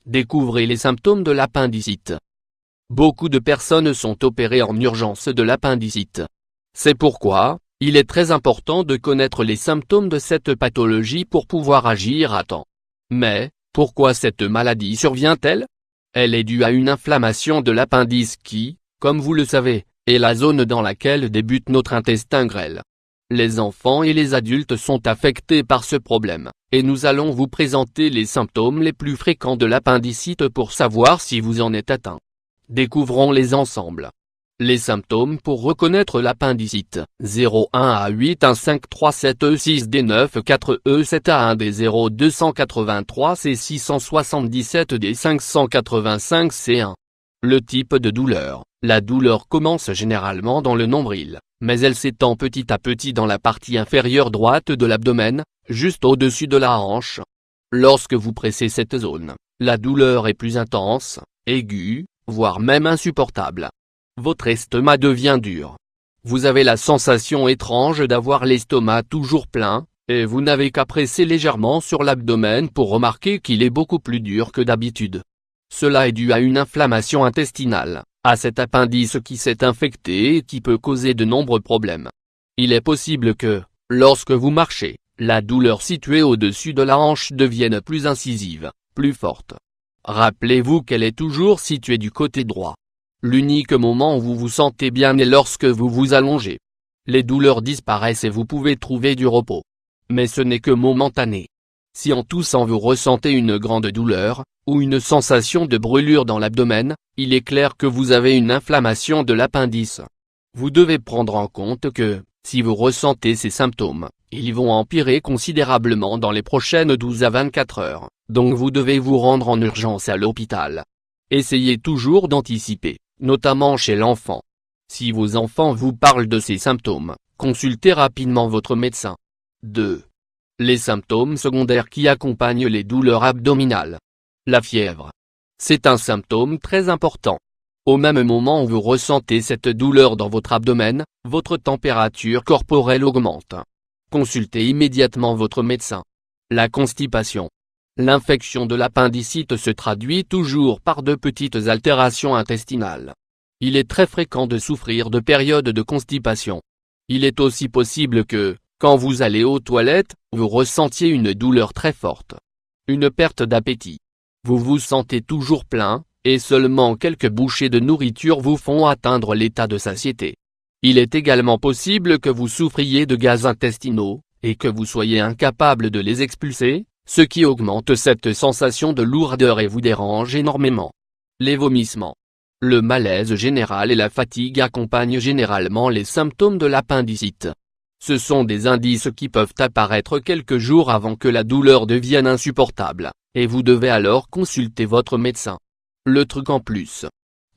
Découvrez les symptômes de l'appendicite. Beaucoup de personnes sont opérées en urgence de l'appendicite. C'est pourquoi, il est très important de connaître les symptômes de cette pathologie pour pouvoir agir à temps. Mais, pourquoi cette maladie survient-elle? Elle est due à une inflammation de l'appendice qui, comme vous le savez, est la zone dans laquelle débute notre intestin grêle. Les enfants et les adultes sont affectés par ce problème, et nous allons vous présenter les symptômes les plus fréquents de l'appendicite pour savoir si vous en êtes atteint. Découvrons-les ensemble. Les symptômes pour reconnaître l'appendicite. 01A81537E6D94E7A1D 0283C677D585C1. Le type de douleur. La douleur commence généralement dans le nombril, mais elle s'étend petit à petit dans la partie inférieure droite de l'abdomen, juste au-dessus de la hanche. Lorsque vous pressez cette zone, la douleur est plus intense, aiguë, voire même insupportable. Votre estomac devient dur. Vous avez la sensation étrange d'avoir l'estomac toujours plein, et vous n'avez qu'à presser légèrement sur l'abdomen pour remarquer qu'il est beaucoup plus dur que d'habitude. Cela est dû à une inflammation intestinale, à cet appendice qui s'est infecté et qui peut causer de nombreux problèmes. Il est possible que, lorsque vous marchez, la douleur située au-dessus de la hanche devienne plus incisive, plus forte. Rappelez-vous qu'elle est toujours située du côté droit. L'unique moment où vous vous sentez bien est lorsque vous vous allongez. Les douleurs disparaissent et vous pouvez trouver du repos. Mais ce n'est que momentané. Si en toussant vous ressentez une grande douleur, ou une sensation de brûlure dans l'abdomen, il est clair que vous avez une inflammation de l'appendice. Vous devez prendre en compte que, si vous ressentez ces symptômes, ils vont empirer considérablement dans les prochaines 12 à 24 heures, donc vous devez vous rendre en urgence à l'hôpital. Essayez toujours d'anticiper, notamment chez l'enfant. Si vos enfants vous parlent de ces symptômes, consultez rapidement votre médecin. 2. Les symptômes secondaires qui accompagnent les douleurs abdominales. La fièvre. C'est un symptôme très important. Au même moment où vous ressentez cette douleur dans votre abdomen, votre température corporelle augmente. Consultez immédiatement votre médecin. La constipation. L'infection de l'appendicite se traduit toujours par de petites altérations intestinales. Il est très fréquent de souffrir de périodes de constipation. Il est aussi possible que, quand vous allez aux toilettes, vous ressentiez une douleur très forte. Une perte d'appétit. Vous vous sentez toujours plein, et seulement quelques bouchées de nourriture vous font atteindre l'état de satiété. Il est également possible que vous souffriez de gaz intestinaux, et que vous soyez incapable de les expulser, ce qui augmente cette sensation de lourdeur et vous dérange énormément. Les vomissements. Le malaise général et la fatigue accompagnent généralement les symptômes de l'appendicite. Ce sont des indices qui peuvent apparaître quelques jours avant que la douleur devienne insupportable, et vous devez alors consulter votre médecin. Le truc en plus.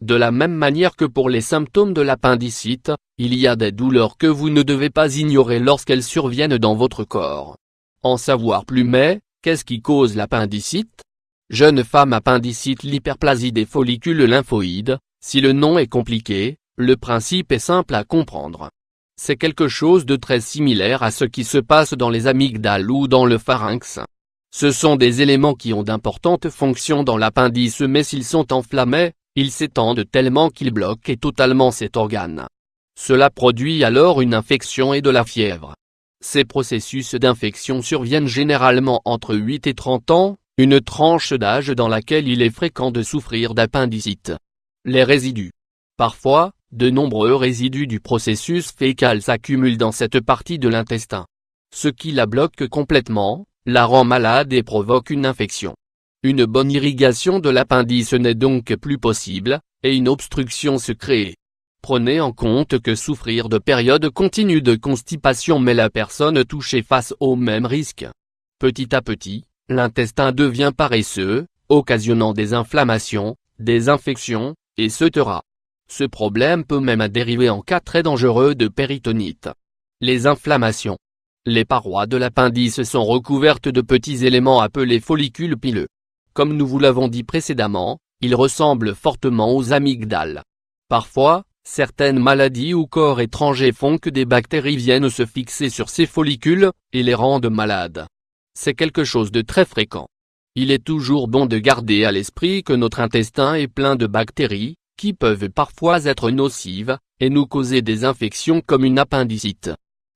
De la même manière que pour les symptômes de l'appendicite, il y a des douleurs que vous ne devez pas ignorer lorsqu'elles surviennent dans votre corps. En savoir plus mais, qu'est-ce qui cause l'appendicite? Jeune femme appendicite. L'hyperplasie des follicules lymphoïdes. Si le nom est compliqué, le principe est simple à comprendre. C'est quelque chose de très similaire à ce qui se passe dans les amygdales ou dans le pharynx. Ce sont des éléments qui ont d'importantes fonctions dans l'appendice, mais s'ils sont enflammés, ils s'étendent tellement qu'ils bloquent totalement cet organe. Cela produit alors une infection et de la fièvre. Ces processus d'infection surviennent généralement entre 8 et 30 ans, une tranche d'âge dans laquelle il est fréquent de souffrir d'appendicite. Les résidus. Parfois, de nombreux résidus du processus fécal s'accumulent dans cette partie de l'intestin. Ce qui la bloque complètement, la rend malade et provoque une infection. Une bonne irrigation de l'appendice n'est donc plus possible, et une obstruction se crée. Prenez en compte que souffrir de périodes continues de constipation met la personne touchée face au même risque. Petit à petit, l'intestin devient paresseux, occasionnant des inflammations, des infections, etc. Ce problème peut même dériver en cas très dangereux de péritonite. Les inflammations. Les parois de l'appendice sont recouvertes de petits éléments appelés follicules pileux. Comme nous vous l'avons dit précédemment, ils ressemblent fortement aux amygdales. Parfois, certaines maladies ou corps étrangers font que des bactéries viennent se fixer sur ces follicules, et les rendent malades. C'est quelque chose de très fréquent. Il est toujours bon de garder à l'esprit que notre intestin est plein de bactéries, qui peuvent parfois être nocives, et nous causer des infections comme une appendicite.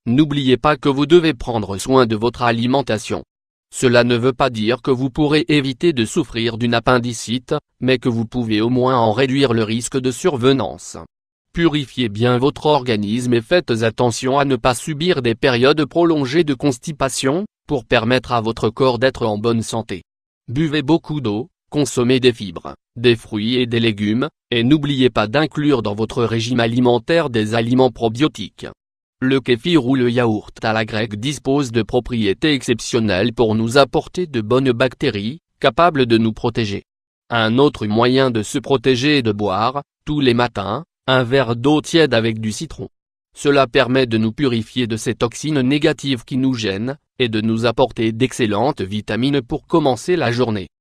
N'oubliez pas que vous devez prendre soin de votre alimentation. Cela ne veut pas dire que vous pourrez éviter de souffrir d'une appendicite, mais que vous pouvez au moins en réduire le risque de survenance. Purifiez bien votre organisme et faites attention à ne pas subir des périodes prolongées de constipation, pour permettre à votre corps d'être en bonne santé. Buvez beaucoup d'eau, consommez des fibres, des fruits et des légumes, et n'oubliez pas d'inclure dans votre régime alimentaire des aliments probiotiques. Le kéfir ou le yaourt à la grecque dispose de propriétés exceptionnelles pour nous apporter de bonnes bactéries, capables de nous protéger. Un autre moyen de se protéger est de boire, tous les matins, un verre d'eau tiède avec du citron. Cela permet de nous purifier de ces toxines négatives qui nous gênent, et de nous apporter d'excellentes vitamines pour commencer la journée.